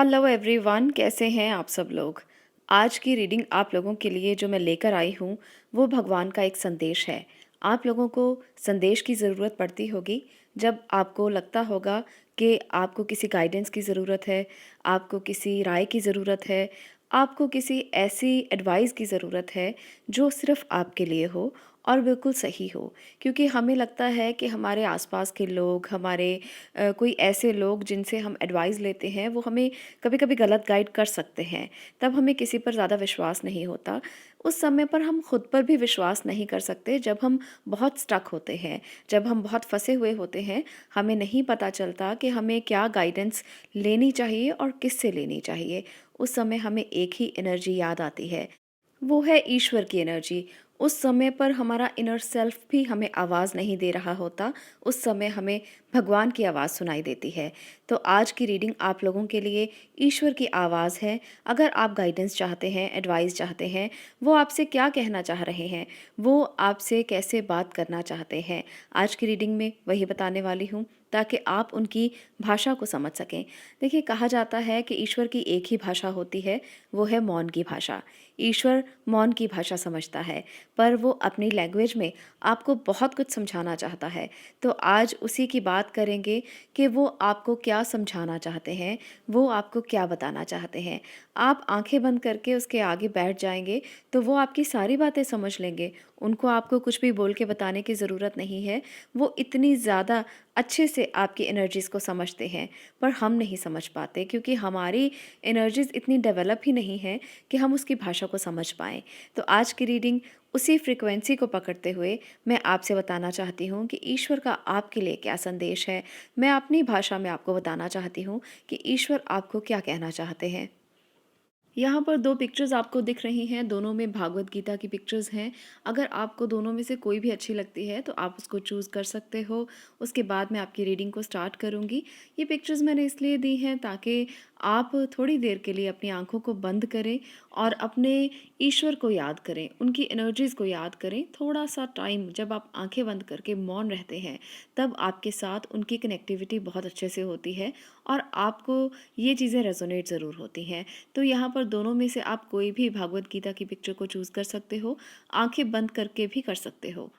Hello everyone, कैसे हैं आप सब लोग। आज की रीडिंग आप लोगों के लिए जो मैं लेकर आई हूँ वो भगवान का एक संदेश है। आप लोगों को संदेश की ज़रूरत पड़ती होगी जब आपको लगता होगा कि आपको किसी गाइडेंस की ज़रूरत है, आपको किसी राय की ज़रूरत है, आपको किसी ऐसी एडवाइस की ज़रूरत है जो सिर्फ़ आपके लिए हो और बिल्कुल सही हो। क्योंकि हमें लगता है कि हमारे आसपास के लोग, हमारे कोई ऐसे लोग जिनसे हम एडवाइस लेते हैं वो हमें कभी-कभी गलत गाइड कर सकते हैं। तब हमें किसी पर ज़्यादा विश्वास नहीं होता। उस समय पर हम खुद पर भी विश्वास नहीं कर सकते जब हम बहुत स्टक होते हैं, जब हम बहुत फँसे हुए होते हैं, हमें नहीं पता चलता कि हमें क्या गाइडेंस लेनी चाहिए और किससे लेनी चाहिए। उस समय हमें एक ही एनर्जी याद आती है, वो है ईश्वर की एनर्जी। उस समय पर हमारा इनर सेल्फ भी हमें आवाज़ नहीं दे रहा होता, उस समय हमें भगवान की आवाज़ सुनाई देती है। तो आज की रीडिंग आप लोगों के लिए ईश्वर की आवाज़ है। अगर आप गाइडेंस चाहते हैं, एडवाइस चाहते हैं, वो आपसे क्या कहना चाह रहे हैं, वो आपसे कैसे बात करना चाहते हैं, आज की रीडिंग में वही बताने वाली हूँ ताकि आप उनकी भाषा को समझ सकें। देखिए, कहा जाता है कि ईश्वर की एक ही भाषा होती है, वो है मौन की भाषा। ईश्वर मौन की भाषा समझता है, पर वो अपनी लैंग्वेज में आपको बहुत कुछ समझाना चाहता है। तो आज उसी की बात करेंगे कि वो आपको क्या समझाना चाहते हैं, वो आपको क्या बताना चाहते हैं। आप आंखें बंद करके उसके आगे बैठ जाएंगे तो वो आपकी सारी बातें समझ लेंगे। उनको आपको कुछ भी बोल के बताने की ज़रूरत नहीं है। वो इतनी ज़्यादा अच्छे से आपकी एनर्जीज़ को समझते हैं, पर हम नहीं समझ पाते क्योंकि हमारी एनर्जीज़ इतनी डेवलप ही नहीं है कि हम उसकी भाषा को समझ पाएँ। तो आज की रीडिंग उसी फ्रीक्वेंसी को पकड़ते हुए मैं आपसे बताना चाहती हूँ कि ईश्वर का आपके लिए क्या संदेश है। मैं अपनी भाषा में आपको बताना चाहती हूँ कि ईश्वर आपको क्या कहना चाहते हैं। यहाँ पर 2 पिक्चर्स आपको दिख रही हैं, दोनों में भागवत गीता की पिक्चर्स हैं। अगर आपको दोनों में से कोई भी अच्छी लगती है तो आप उसको चूज़ कर सकते हो। उसके बाद मैं आपकी रीडिंग को स्टार्ट करूँगी। ये पिक्चर्स मैंने इसलिए दी हैं ताकि आप थोड़ी देर के लिए अपनी आँखों को बंद करें और अपने ईश्वर को याद करें, उनकी एनर्जीज़ को याद करें। थोड़ा-सा टाइम जब आप आँखें बंद करके मौन रहते हैं, तब आपके साथ उनकी कनेक्टिविटी बहुत अच्छे से होती है और आपको ये चीज़ें रेज़ोनेट ज़रूर होती हैं। तो यहाँ पर दोनों में से आप कोई भी भागवत गीता की पिक्चर को चूज़ कर सकते हो, आंखें बंद करके भी कर सकते हो।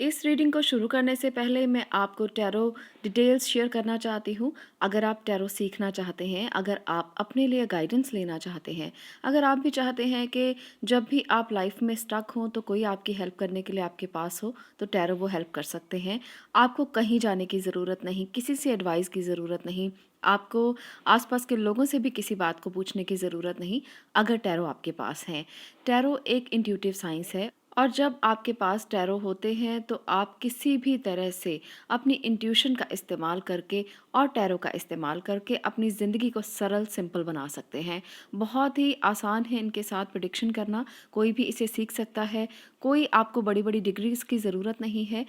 इस रीडिंग को शुरू करने से पहले मैं आपको टैरो डिटेल्स शेयर करना चाहती हूँ। अगर आप टैरो सीखना चाहते हैं, अगर आप अपने लिए गाइडेंस लेना चाहते हैं, अगर आप भी चाहते हैं कि जब भी आप लाइफ में स्टक हों तो कोई आपकी हेल्प करने के लिए आपके पास हो, तो टैरो वो हेल्प कर सकते हैं। आपको कहीं जाने की ज़रूरत नहीं, किसी से एडवाइस की ज़रूरत नहीं, आपको आसपास के लोगों से भी किसी बात को पूछने की ज़रूरत नहीं, अगर टैरो आपके पास हैं। टैरो एक इंट्यूटिव साइंस है और जब आपके पास टैरो होते हैं तो आप किसी भी तरह से अपनी इंट्यूशन का इस्तेमाल करके और टैरो का इस्तेमाल करके अपनी ज़िंदगी को सरल सिंपल बना सकते हैं। बहुत ही आसान है इनके साथ प्रेडिक्शन करना, कोई भी इसे सीख सकता है। कोई आपको बड़ी-बड़ी डिग्रीज़ की ज़रूरत नहीं है।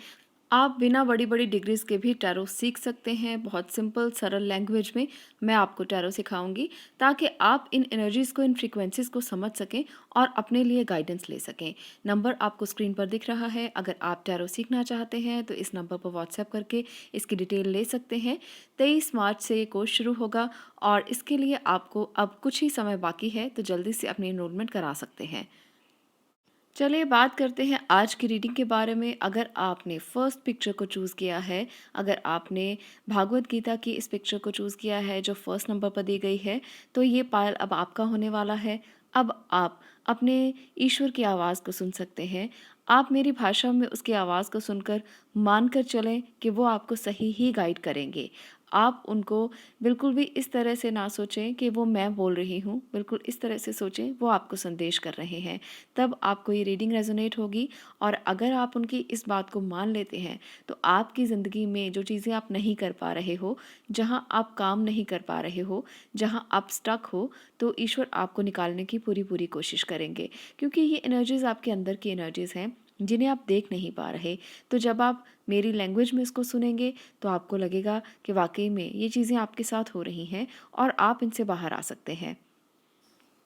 आप बिना बड़ी-बड़ी डिग्रीज़ के भी टैरो सीख सकते हैं। बहुत सिंपल सरल लैंग्वेज में मैं आपको टैरो सिखाऊंगी ताकि आप इन एनर्जीज़ को, इन फ्रीक्वेंसीज़ को समझ सकें और अपने लिए गाइडेंस ले सकें। नंबर आपको स्क्रीन पर दिख रहा है। अगर आप टैरो सीखना चाहते हैं तो इस नंबर पर व्हाट्सएप करके इसकी डिटेल ले सकते हैं। 23 मार्च से ये कोर्स शुरू होगा और इसके लिए आपको अब कुछ ही समय बाकी है, तो जल्दी से अपनी एनरोलमेंट करा सकते हैं। चलिए बात करते हैं आज की रीडिंग के बारे में। अगर आपने फर्स्ट पिक्चर को चूज़ किया है, अगर आपने भागवत गीता की इस पिक्चर को चूज़ किया है जो फर्स्ट नंबर पर दी गई है, तो ये पायल अब आपका होने वाला है। अब आप अपने ईश्वर की आवाज़ को सुन सकते हैं। आप मेरी भाषा में उसकी आवाज़ को सुनकर मानकर चलें कि वो आपको सही ही गाइड करेंगे। आप उनको बिल्कुल भी इस तरह से ना सोचें कि वो मैं बोल रही हूँ, बिल्कुल इस तरह से सोचें वो आपको संदेश कर रहे हैं। तब आपको ये रीडिंग रेजोनेट होगी और अगर आप उनकी इस बात को मान लेते हैं तो आपकी ज़िंदगी में जो चीज़ें आप नहीं कर पा रहे हो, जहाँ आप काम नहीं कर पा रहे हो, जहाँ आप स्टक हो, तो ईश्वर आपको निकालने की पूरी पूरी कोशिश करेंगे क्योंकि ये एनर्जीज़ आपके अंदर की एनर्जीज़ हैं जिन्हें आप देख नहीं पा रहे। तो जब आप मेरी लैंग्वेज में इसको सुनेंगे तो आपको लगेगा कि वाकई में ये चीज़ें आपके साथ हो रही हैं और आप इनसे बाहर आ सकते हैं।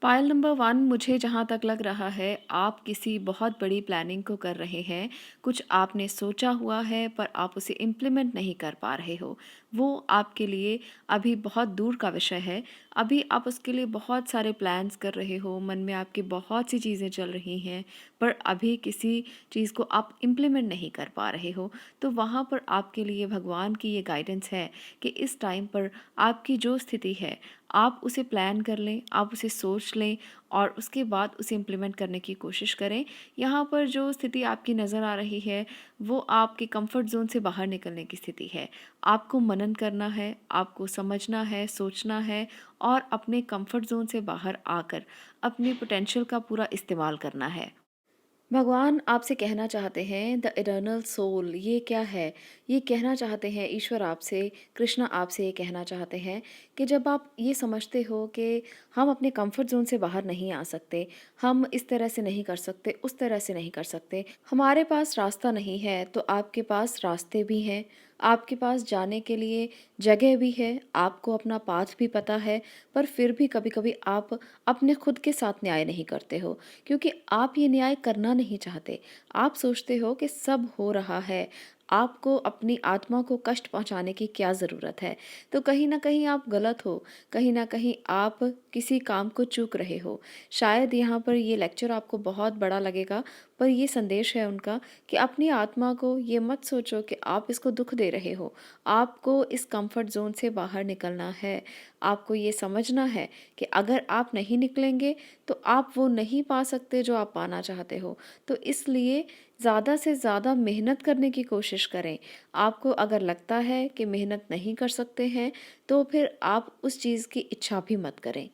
पायल नंबर 1 मुझे जहाँ तक लग रहा है आप किसी बहुत बड़ी प्लानिंग को कर रहे हैं। कुछ आपने सोचा हुआ है पर आप उसे इम्प्लीमेंट नहीं कर पा रहे हो। वो आपके लिए अभी बहुत दूर का विषय है। अभी आप उसके लिए बहुत सारे प्लान्स कर रहे हो, मन में आपकी बहुत सी चीज़ें चल रही हैं, पर अभी किसी चीज़ को आप इम्प्लीमेंट नहीं कर पा रहे हो। तो वहाँ पर आपके लिए भगवान की ये गाइडेंस है कि इस टाइम पर आपकी जो स्थिति है, आप उसे प्लान कर लें, आप उसे सोच लें और उसके बाद उसे इम्प्लीमेंट करने की कोशिश करें। यहाँ पर जो स्थिति आपकी नज़र आ रही है, वो आपके कंफर्ट ज़ोन से बाहर निकलने की स्थिति है। आपको मनन करना है, आपको समझना है, सोचना है और अपने कंफर्ट ज़ोन से बाहर आकर अपने पोटेंशियल का पूरा इस्तेमाल करना है। भगवान आपसे कहना चाहते हैं द इटर्नल सोल ये क्या है? ये कहना चाहते हैं ईश्वर आपसे, कृष्णा आपसे ये कहना चाहते हैं कि जब आप ये समझते हो कि हम अपने कंफर्ट ज़ोन से बाहर नहीं आ सकते, हम इस तरह से नहीं कर सकते, उस तरह से नहीं कर सकते, हमारे पास रास्ता नहीं है, तो आपके पास रास्ते भी हैं, आपके पास जाने के लिए जगह भी है, आपको अपना पाथ भी पता है, पर फिर भी कभी-कभी आप अपने खुद के साथ न्याय नहीं करते हो। क्योंकि आप ये न्याय करना नहीं चाहते। आप सोचते हो कि सब हो रहा है, आपको अपनी आत्मा को कष्ट पहुँचाने की क्या ज़रूरत है? तो कहीं न कहीं आप गलत हो, कहीं न कहीं आप किसी काम को चूक रहे हो। शायद यहाँ पर ये लेक्चर आपको बहुत बड़ा लगेगा, पर ये संदेश है उनका कि अपनी आत्मा को ये मत सोचो कि आप इसको दुःख दे रहे हो। आपको इस कम्फ़र्ट ज़ोन से बाहर निकलना है। आपको ये समझना है कि अगर आप नहीं निकलेंगे तो आप वो नहीं पा सकते जो आप पाना चाहते हो। तो इसलिए ज़्यादा से ज़्यादा मेहनत करने की कोशिश करें। आपको अगर लगता है कि मेहनत नहीं कर सकते हैं, तो फिर आप उस चीज़ की इच्छा भी मत करें।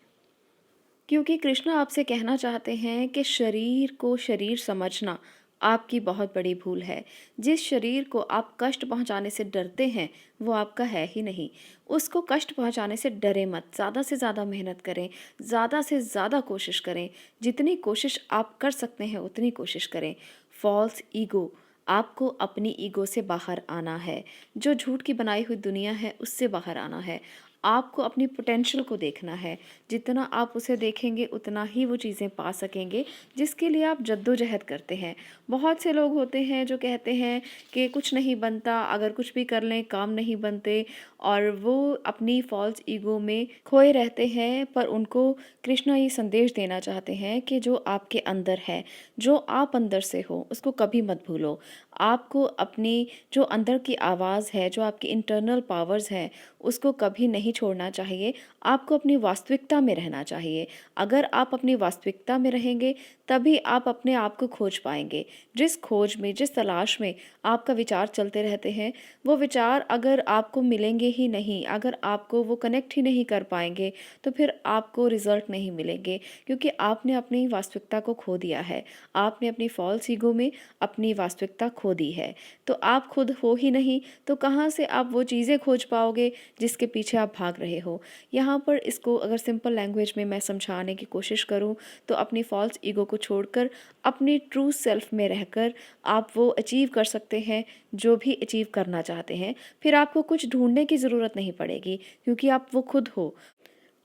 क्योंकि कृष्ण आपसे कहना चाहते हैं कि शरीर को शरीर समझना आपकी बहुत बड़ी भूल है। जिस शरीर को आप कष्ट पहुंचाने से डरते हैं, वो आपका है ही नहीं। उसको कष्ट पहुंचाने से डरे मत, ज़्यादा से ज़्यादा मेहनत करें, ज़्यादा से ज़्यादा कोशिश करें। जितनी कोशिश आप कर सकते हैं उतनी कोशिश करें। फॉल्स ईगो, आपको अपनी ईगो से बाहर आना है। जो झूठ की बनाई हुई दुनिया है उससे बाहर आना है। आपको अपनी पोटेंशियल को देखना है। जितना आप उसे देखेंगे उतना ही वो चीज़ें पा सकेंगे जिसके लिए आप जद्दोजहद करते हैं। बहुत से लोग होते हैं जो कहते हैं कि कुछ नहीं बनता, अगर कुछ भी कर लें काम नहीं बनते, और वो अपनी फॉल्स ईगो में खोए रहते हैं। पर उनको कृष्णा ये संदेश देना चाहते हैं कि जो आपके अंदर है, जो आप अंदर से हो, उसको कभी मत भूलो। आपको अपनी जो अंदर की आवाज़ है, जो आपकी इंटरनल पावर्स हैं, उसको कभी नहीं छोड़ना चाहिए। आपको अपनी वास्तविकता में रहना चाहिए। अगर आप अपनी वास्तविकता में रहेंगे, तभी आप अपने आप को खोज पाएँगे। जिस खोज में, जिस तलाश में आपका विचार चलते रहते हैं, वो विचार अगर आपको मिलेंगे ही नहीं, अगर आपको वो कनेक्ट ही नहीं कर पाएँगे, तो फिर आपको रिज़ल्ट नहीं मिलेंगे, क्योंकि आपने अपनी वास्तविकता को खो दिया है। आपने अपनी फ़ॉल्स ईगो में अपनी वास्तविकता खो दी है। तो आप खुद हो ही नहीं, तो कहाँ से आप वो चीज़ें खोज पाओगे जिसके पीछे आप भाग रहे हो। यहाँ पर इसको अगर सिंपल लैंग्वेज में मैं समझाने की कोशिश करूँ, तो अपनी फ़ॉल्स ईगो को छोड़कर अपनी ट्रू सेल्फ में रहकर आप वो अचीव कर सकते हैं जो भी अचीव करना चाहते हैं। फिर आपको कुछ ढूँढने की ज़रूरत नहीं पड़ेगी, क्योंकि आप वो खुद हो।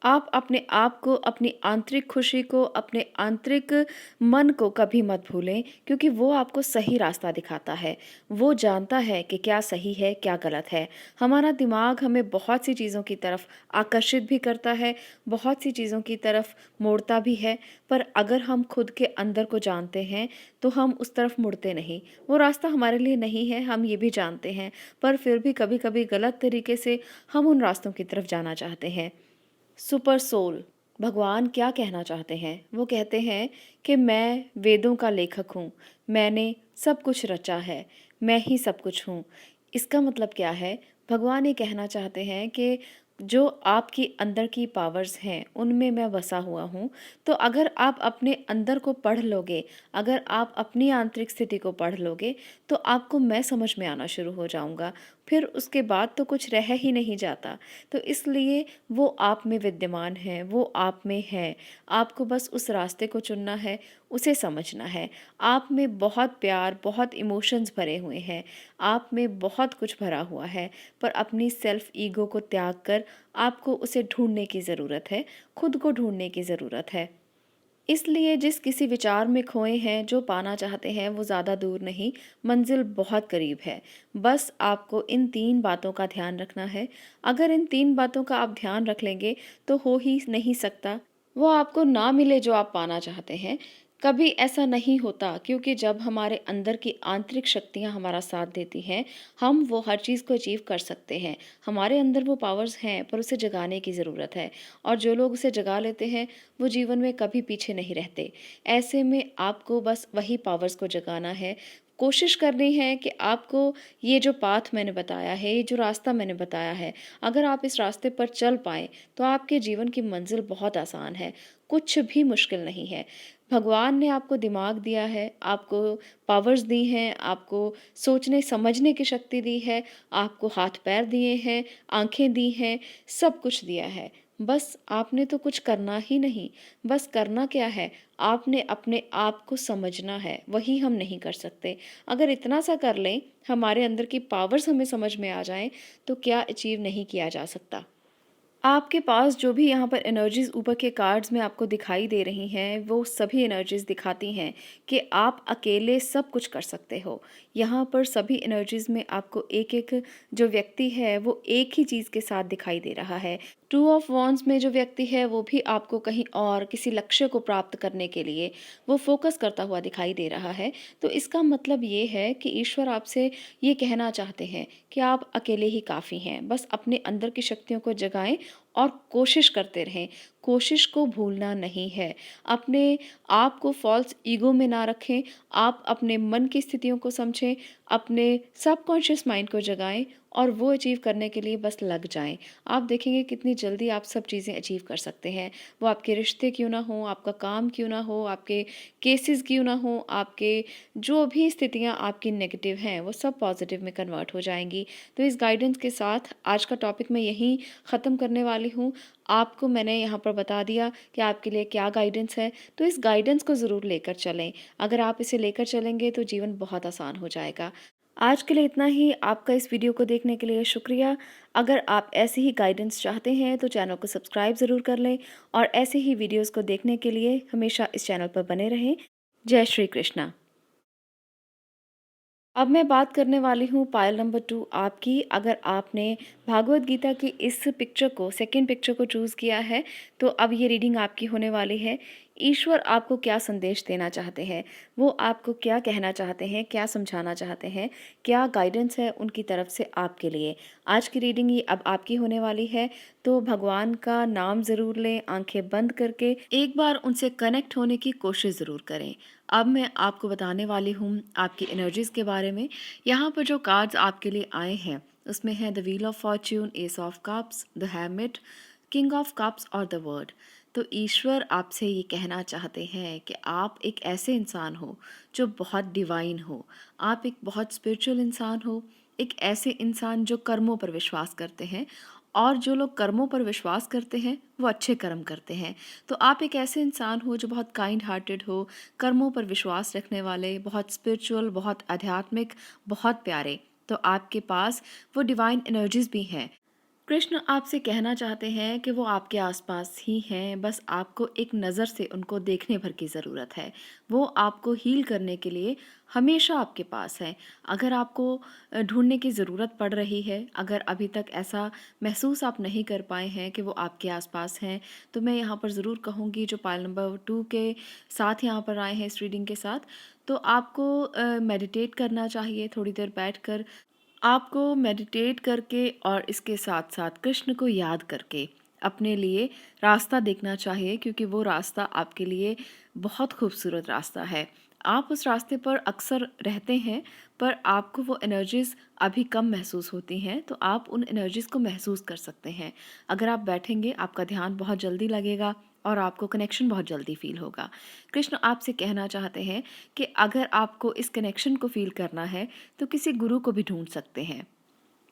आप अपने आप को, अपनी आंतरिक खुशी को, अपने आंतरिक मन को कभी मत भूलें, क्योंकि वो आपको सही रास्ता दिखाता है। वो जानता है कि क्या सही है, क्या गलत है। हमारा दिमाग हमें बहुत सी चीज़ों की तरफ आकर्षित भी करता है, बहुत सी चीज़ों की तरफ मोड़ता भी है, पर अगर हम खुद के अंदर को जानते हैं, तो हम उस तरफ मुड़ते नहीं। वो रास्ता हमारे लिए नहीं है, हम ये भी जानते हैं, पर फिर भी कभी-कभी गलत तरीके से हम उन रास्तों की तरफ जाना चाहते हैं। सुपर सोल, भगवान क्या कहना चाहते हैं? वो कहते हैं कि मैं वेदों का लेखक हूँ, मैंने सब कुछ रचा है, मैं ही सब कुछ हूँ। इसका मतलब क्या है? भगवान ये कहना चाहते हैं कि जो आपकी अंदर की पावर्स हैं, उनमें मैं बसा हुआ हूँ। तो अगर आप अपने अंदर को पढ़ लोगे, अगर आप अपनी आंतरिक स्थिति को पढ़ लोगे, तो आपको मैं समझ में आना शुरू हो जाऊँगा। फिर उसके बाद तो कुछ रह ही नहीं जाता। तो इसलिए वो आप में विद्यमान है, वो आप में है। आपको बस उस रास्ते को चुनना है, उसे समझना है। आप में बहुत प्यार, बहुत इमोशंस भरे हुए हैं, आप में बहुत कुछ भरा हुआ है, पर अपनी सेल्फ ईगो को त्याग कर आपको उसे ढूँढने की ज़रूरत है, खुद को ढूँढने की ज़रूरत है। इसलिए जिस किसी विचार में खोए हैं, जो पाना चाहते हैं, वो ज़्यादा दूर नहीं, मंजिल बहुत करीब है। बस आपको इन 3 बातों का ध्यान रखना है। अगर इन 3 बातों का आप ध्यान रख लेंगे, तो हो ही नहीं सकता, वो आपको ना मिले जो आप पाना चाहते हैं। कभी ऐसा नहीं होता, क्योंकि जब हमारे अंदर की आंतरिक शक्तियाँ हमारा साथ देती हैं, हम वो हर चीज़ को अचीव कर सकते हैं। हमारे अंदर वो पावर्स हैं, पर उसे जगाने की ज़रूरत है, और जो लोग उसे जगा लेते हैं, वो जीवन में कभी पीछे नहीं रहते। ऐसे में आपको बस वही पावर्स को जगाना है। कोशिश करनी है कि आपको ये जो पाथ मैंने बताया है, ये जो रास्ता मैंने बताया है, अगर आप इस रास्ते पर चल पाएँ, तो आपके जीवन की मंजिल बहुत आसान है, कुछ भी मुश्किल नहीं है। भगवान ने आपको दिमाग दिया है, आपको पावर्स दी हैं, आपको सोचने समझने की शक्ति दी है, आपको हाथ-पैर दिए हैं, आँखें दी हैं, सब कुछ दिया है। बस आपने तो कुछ करना ही नहीं, बस करना क्या है, आपने अपने आप को समझना है, वही हम नहीं कर सकते। अगर इतना सा कर लें, हमारे अंदर की पावर्स हमें समझ में आ जाएँ, तो क्या अचीव नहीं किया जा सकता। आपके पास जो भी यहाँ पर एनर्जीज़ ऊपर के कार्ड्स में आपको दिखाई दे रही हैं, वो सभी एनर्जीज़ दिखाती हैं कि आप अकेले सब कुछ कर सकते हो। यहाँ पर सभी एनर्जीज़ में आपको एक-एक जो व्यक्ति है, वो एक ही चीज़ के साथ दिखाई दे रहा है। टू ऑफ वॉन्ड्स में जो व्यक्ति है, वो भी आपको कहीं और किसी लक्ष्य को प्राप्त करने के लिए वो फ़ोकस करता हुआ दिखाई दे रहा है। तो इसका मतलब ये है कि ईश्वर आपसे ये कहना चाहते हैं कि आप अकेले ही काफ़ी हैं। बस अपने अंदर की शक्तियों को जगाएँ और कोशिश करते रहें। कोशिश को भूलना नहीं है। अपने आप को फ़ॉल्स ईगो में ना रखें। आप अपने मन की स्थितियों को समझें, अपने सबकॉन्शियस माइंड को जगाएँ और वो अचीव करने के लिए बस लग जाएँ। आप देखेंगे कितनी जल्दी आप सब चीज़ें अचीव कर सकते हैं। वो आपके रिश्ते क्यों ना हों, आपका काम क्यों ना हो, आपके केसेस क्यों ना हों, आपके जो भी स्थितियाँ आपकी नेगेटिव हैं, वो सब पॉज़िटिव में कन्वर्ट हो जाएँगी। तो इस गाइडेंस के साथ आज का टॉपिक मैं यहीं ख़त्म करने वाली हूँ। आपको मैंने यहाँ पर बता दिया कि आपके लिए क्या गाइडेंस है, तो इस गाइडेंस को ज़रूर लेकर चलें। अगर आप इसे लेकर चलेंगे तो जीवन बहुत आसान हो जाएगा। आज के लिए इतना ही। आपका इस वीडियो को देखने के लिए शुक्रिया। अगर आप ऐसे ही गाइडेंस चाहते हैं तो चैनल को सब्सक्राइब ज़रूर कर लें, और ऐसे ही वीडियोज़ को देखने के लिए हमेशा इस चैनल पर बने रहें। जय श्री कृष्णा। अब मैं बात करने वाली हूँ पायल नंबर 2 आपकी। अगर आपने भागवत गीता की इस पिक्चर को, सेकंड पिक्चर को चूज़ किया है, तो अब ये रीडिंग आपकी होने वाली है। ईश्वर आपको क्या संदेश देना चाहते हैं, वो आपको क्या कहना चाहते हैं, क्या समझाना चाहते हैं, क्या गाइडेंस है उनकी तरफ से आपके लिए। आज की रीडिंग ये अब आपकी होने वाली है, तो भगवान का नाम ज़रूर लें, आंखें बंद करके एक बार उनसे कनेक्ट होने की कोशिश ज़रूर करें। अब मैं आपको बताने वाली हूँ आपकी एनर्जीज़ के बारे में। यहाँ पर जो कार्ड्स आपके लिए आए हैं, उसमें है the wheel of fortune, ace of cups, the hermit, king of cups और द वर्ड। तो ईश्वर आपसे ये कहना चाहते हैं कि आप एक ऐसे इंसान हो जो बहुत डिवाइन हो, आप एक बहुत स्पिरिचुअल इंसान हो, एक ऐसे इंसान जो कर्मों पर विश्वास करते हैं, और जो लोग कर्मों पर विश्वास करते हैं वो अच्छे कर्म करते हैं। तो आप एक ऐसे इंसान हो जो बहुत काइंड हार्टेड हो, कर्मों पर विश्वास रखने वाले, बहुत स्पिरिचुअल, बहुत आध्यात्मिक, बहुत प्यारे। तो आपके पास वो डिवाइन एनर्जीज भी हैं। कृष्ण आपसे कहना चाहते हैं कि वो आपके आसपास ही हैं, बस आपको एक नज़र से उनको देखने भर की ज़रूरत है। वो आपको हील करने के लिए हमेशा आपके पास हैं। अगर आपको ढूंढने की ज़रूरत पड़ रही है, अगर अभी तक ऐसा महसूस आप नहीं कर पाए हैं कि वो आपके आसपास हैं, तो मैं यहाँ पर ज़रूर कहूँगी, जो पायल नंबर 2 के साथ यहाँ पर आए हैं इस रीडिंग के साथ, तो आपको मेडिटेट करना चाहिए थोड़ी देर बैठकर। आपको मेडिटेट करके और इसके साथ साथ कृष्ण को याद करके अपने लिए रास्ता देखना चाहिए, क्योंकि वो रास्ता आपके लिए बहुत खूबसूरत रास्ता है। आप उस रास्ते पर अक्सर रहते हैं, पर आपको वो एनर्जीज़ अभी कम महसूस होती हैं, तो आप उन एनर्जीज़ को महसूस कर सकते हैं। अगर आप बैठेंगे, आपका ध्यान बहुत जल्दी लगेगा और आपको कनेक्शन बहुत जल्दी फील होगा। कृष्ण आपसे कहना चाहते हैं कि अगर आपको इस कनेक्शन को फील करना है, तो किसी गुरु को भी ढूंढ सकते हैं।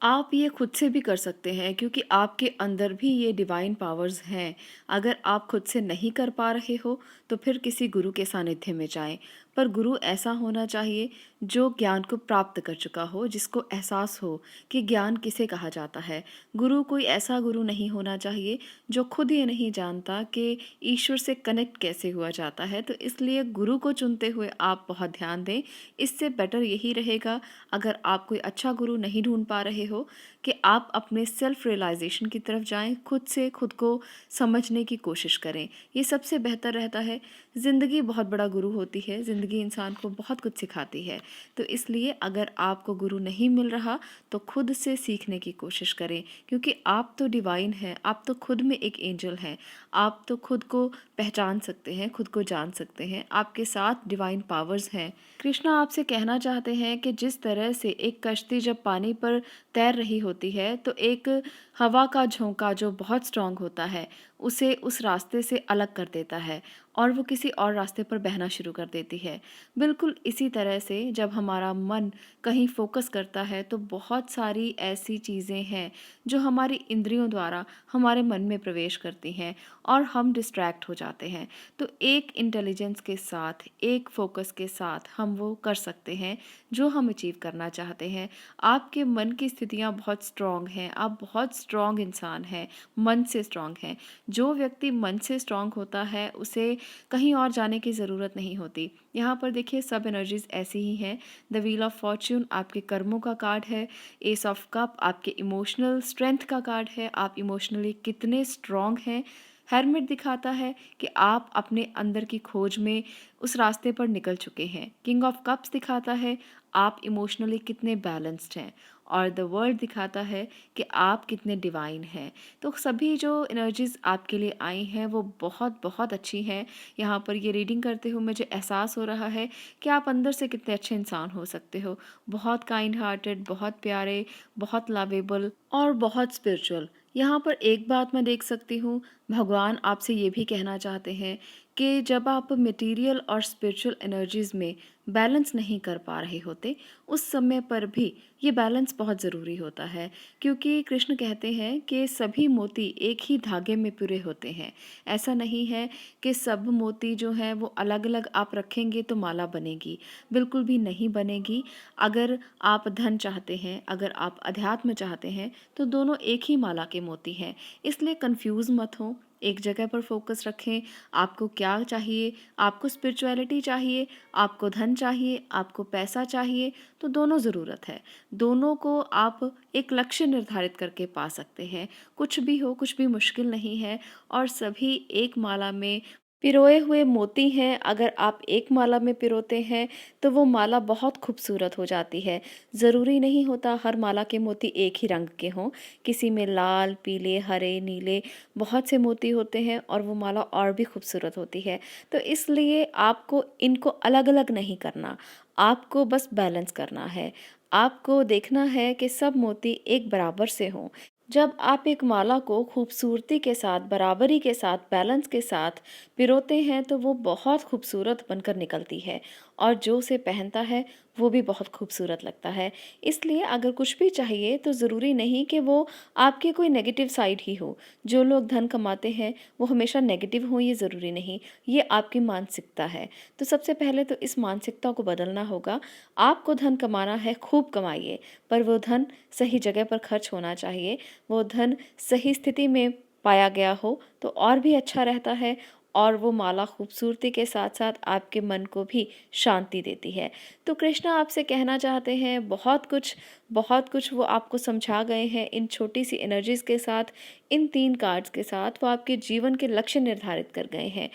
आप ये खुद से भी कर सकते हैं, क्योंकि आपके अंदर भी ये डिवाइन पावर्स हैं। अगर आप खुद से नहीं कर पा रहे हो, तो फिर किसी गुरु के सानिध्य में जाएं। पर गुरु ऐसा होना चाहिए जो ज्ञान को प्राप्त कर चुका हो, जिसको एहसास हो कि ज्ञान किसे कहा जाता है। गुरु कोई ऐसा गुरु नहीं होना चाहिए जो खुद ये नहीं जानता कि ईश्वर से कनेक्ट कैसे हुआ जाता है। तो इसलिए गुरु को चुनते हुए आप बहुत ध्यान दें। इससे बेटर यही रहेगा, अगर आप कोई अच्छा गुरु नहीं ढूंढ पा रहे हो, कि आप अपने सेल्फ रियलाइजेशन की तरफ जाएं, खुद से खुद को समझने की कोशिश करें। ये सबसे बेहतर रहता है। ज़िंदगी बहुत बड़ा गुरु होती है, ज़िंदगी इंसान को बहुत कुछ सिखाती है। तो इसलिए अगर आपको गुरु नहीं मिल रहा तो खुद से सीखने की कोशिश करें, क्योंकि आप तो डिवाइन हैं, आप तो खुद में एक एंजल हैं। आप तो खुद को पहचान सकते हैं, खुद को जान सकते हैं, आपके साथ डिवाइन पावर्स हैं। कृष्णा आपसे कहना चाहते हैं कि जिस तरह से एक कश्ती जब पानी पर तैर रही होती है, तो एक हवा का झोंका जो बहुत स्ट्रांग होता है उसे उस रास्ते से अलग कर देता है और वो किसी और रास्ते पर बहना शुरू कर देती है। बिल्कुल इसी तरह से जब हमारा मन कहीं फोकस करता है तो बहुत सारी ऐसी चीज़ें हैं जो हमारी इंद्रियों द्वारा हमारे मन में प्रवेश करती हैं और हम डिस्ट्रैक्ट हो जाते हैं। तो एक इंटेलिजेंस के साथ, एक फोकस के साथ हम वो कर सकते हैं जो हम अचीव करना चाहते हैं। आपके मन की स्थितियाँ बहुत स्ट्रॉन्ग हैं, आप बहुत स्ट्रॉन्ग इंसान हैं, मन से स्ट्रॉन्ग हैं। जो व्यक्ति मन से स्ट्रॉन्ग होता है उसे कहीं और जाने की ज़रूरत नहीं होती। यहाँ पर देखिए सब एनर्जीज ऐसी ही हैं। द व्हील ऑफ फॉर्च्यून आपके कर्मों का कार्ड है। एस ऑफ कप आपके इमोशनल स्ट्रेंथ का कार्ड है, आप इमोशनली कितने स्ट्रॉन्ग हैं। हेरमिट दिखाता है कि आप अपने अंदर की खोज में उस रास्ते पर निकल चुके हैं। किंग ऑफ कप्स दिखाता है आप इमोशनली कितने बैलेंस्ड हैं। और द वर्ल्ड दिखाता है कि आप कितने डिवाइन हैं। तो सभी जो एनर्जीज़ आपके लिए आई हैं वो बहुत बहुत अच्छी हैं। यहाँ पर ये रीडिंग करते हुए मुझे एहसास हो रहा है कि आप अंदर से कितने अच्छे इंसान हो सकते हो। बहुत काइंड हार्टेड, बहुत प्यारे, बहुत लवेबल और बहुत स्पिरिचुअल। यहाँ पर एक बात मैं देख सकती हूँ, भगवान आपसे ये भी कहना चाहते हैं कि जब आप मटेरियल और स्पिरिचुअल एनर्जीज़ में बैलेंस नहीं कर पा रहे होते, उस समय पर भी ये बैलेंस बहुत ज़रूरी होता है। क्योंकि कृष्ण कहते हैं कि सभी मोती एक ही धागे में पिरोए होते हैं। ऐसा नहीं है कि सब मोती जो हैं वो अलग अलग आप रखेंगे तो माला बनेगी, बिल्कुल भी नहीं बनेगी। अगर आप धन चाहते हैं, अगर आप अध्यात्म चाहते हैं, तो दोनों एक ही माला के मोती हैं। इसलिए कंफ्यूज मत हो, एक जगह पर फोकस रखें। आपको क्या चाहिए? आपको स्पिरिचुअलिटी चाहिए, आपको धन चाहिए, आपको पैसा चाहिए, तो दोनों ज़रूरत है। दोनों को आप एक लक्ष्य निर्धारित करके पा सकते हैं। कुछ भी हो, कुछ भी मुश्किल नहीं है और सभी एक माला में पिरोए हुए मोती हैं। अगर आप एक माला में पिरोते हैं तो वो माला बहुत खूबसूरत हो जाती है। ज़रूरी नहीं होता हर माला के मोती एक ही रंग के हों। किसी में लाल, पीले, हरे, नीले बहुत से मोती होते हैं और वो माला और भी खूबसूरत होती है। तो इसलिए आपको इनको अलग-अलग नहीं करना, आपको बस बैलेंस करना है। आपको देखना है कि सब मोती एक बराबर से हों। जब आप एक माला को खूबसूरती के साथ, बराबरी के साथ, बैलेंस के साथ पिरोते हैं तो वो बहुत खूबसूरत बनकर निकलती है और जो उसे पहनता है वो भी बहुत खूबसूरत लगता है। इसलिए अगर कुछ भी चाहिए तो ज़रूरी नहीं कि वो आपके कोई नेगेटिव साइड ही हो। जो लोग धन कमाते हैं वो हमेशा नेगेटिव हों ये ज़रूरी नहीं, ये आपकी मानसिकता है। तो सबसे पहले तो इस मानसिकता को बदलना होगा। आपको धन कमाना है, खूब कमाइए, पर वो धन सही जगह पर खर्च होना चाहिए। वो धन सही स्थिति में पाया गया हो तो और भी अच्छा रहता है और वो माला खूबसूरती के साथ साथ आपके मन को भी शांति देती है। तो कृष्णा आपसे कहना चाहते हैं बहुत कुछ वो आपको समझा गए हैं इन छोटी सी एनर्जीज़ के साथ, इन 3 कार्ड्स के साथ वो आपके जीवन के लक्ष्य निर्धारित कर गए हैं।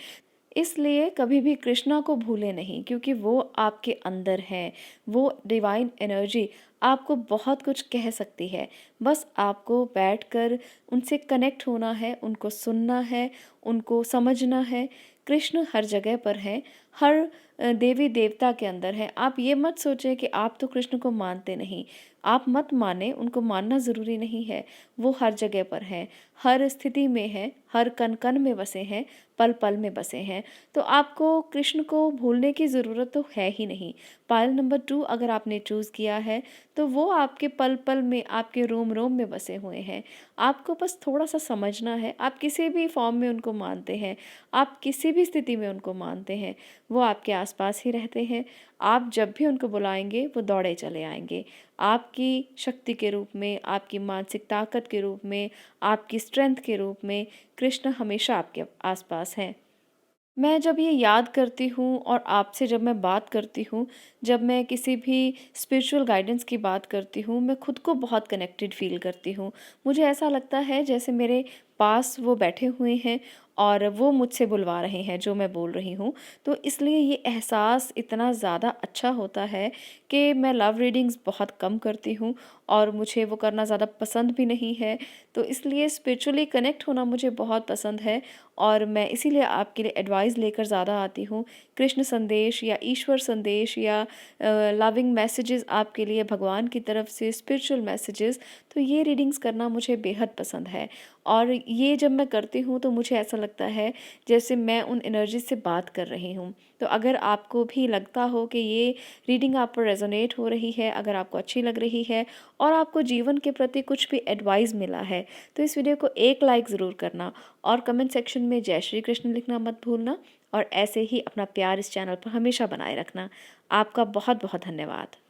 इसलिए कभी भी कृष्णा को भूलें नहीं, क्योंकि वो आपके अंदर हैं। वो डिवाइन एनर्जी आपको बहुत कुछ कह सकती है। बस आपको बैठकर उनसे कनेक्ट होना है, उनको सुनना है, उनको समझना है। कृष्ण हर जगह पर हैं, हर देवी देवता के अंदर है। आप ये मत सोचें कि आप तो कृष्ण को मानते नहीं। आप मत माने, उनको मानना ज़रूरी नहीं है। वो हर जगह पर हैं, हर स्थिति में हैं, हर कण कण में बसे हैं, पल पल में बसे हैं। तो आपको कृष्ण को भूलने की ज़रूरत तो है ही नहीं। पायल नंबर 2 अगर आपने चूज़ किया है तो वो आपके पल पल में, आपके रोम रोम में बसे हुए हैं। आपको बस थोड़ा सा समझना है। आप किसी भी फॉर्म में उनको मानते हैं, आप किसी भी स्थिति में उनको मानते हैं, वो आपके आसपास ही रहते हैं। आप जब भी उनको बुलाएँगे वो दौड़े चले आएँगे। आपकी शक्ति के रूप में, आपकी मानसिक ताकत के रूप में, आपकी स्ट्रेंथ के रूप में कृष्ण हमेशा आपके आसपास हैं। मैं जब ये याद करती हूँ और आपसे जब मैं बात करती हूँ, जब मैं किसी भी स्पिरिचुअल गाइडेंस की बात करती हूँ, मैं खुद को बहुत कनेक्टेड फ़ील करती हूँ। मुझे ऐसा लगता है जैसे मेरे पास वो बैठे हुए हैं और वो मुझसे बुलवा रहे हैं जो मैं बोल रही हूँ। तो इसलिए ये एहसास इतना ज़्यादा अच्छा होता है कि मैं लव रीडिंग्स बहुत कम करती हूँ और मुझे वो करना ज़्यादा पसंद भी नहीं है। तो इसलिए स्पिरिचुअली कनेक्ट होना मुझे बहुत पसंद है और मैं इसीलिए आपके लिए एडवाइस लेकर ज़्यादा आती हूँ। कृष्ण संदेश या ईश्वर संदेश या लविंग मैसेजेस आपके लिए भगवान की तरफ से स्पिरिचुअल मैसेजेस, तो ये रीडिंग्स करना मुझे बेहद पसंद है। और ये जब मैं करती हूँ तो मुझे ऐसा लगता है जैसे मैं उन एनर्जी से बात कर रही हूँ। तो अगर आपको भी लगता हो कि ये रीडिंग आप पर रेजोनेट हो रही है, अगर आपको अच्छी लग रही है और आपको जीवन के प्रति कुछ भी एडवाइस मिला है, तो इस वीडियो को एक लाइक ज़रूर करना और कमेंट सेक्शन में जय श्री कृष्ण लिखना मत भूलना और ऐसे ही अपना प्यार इस चैनल पर हमेशा बनाए रखना। आपका बहुत बहुत धन्यवाद।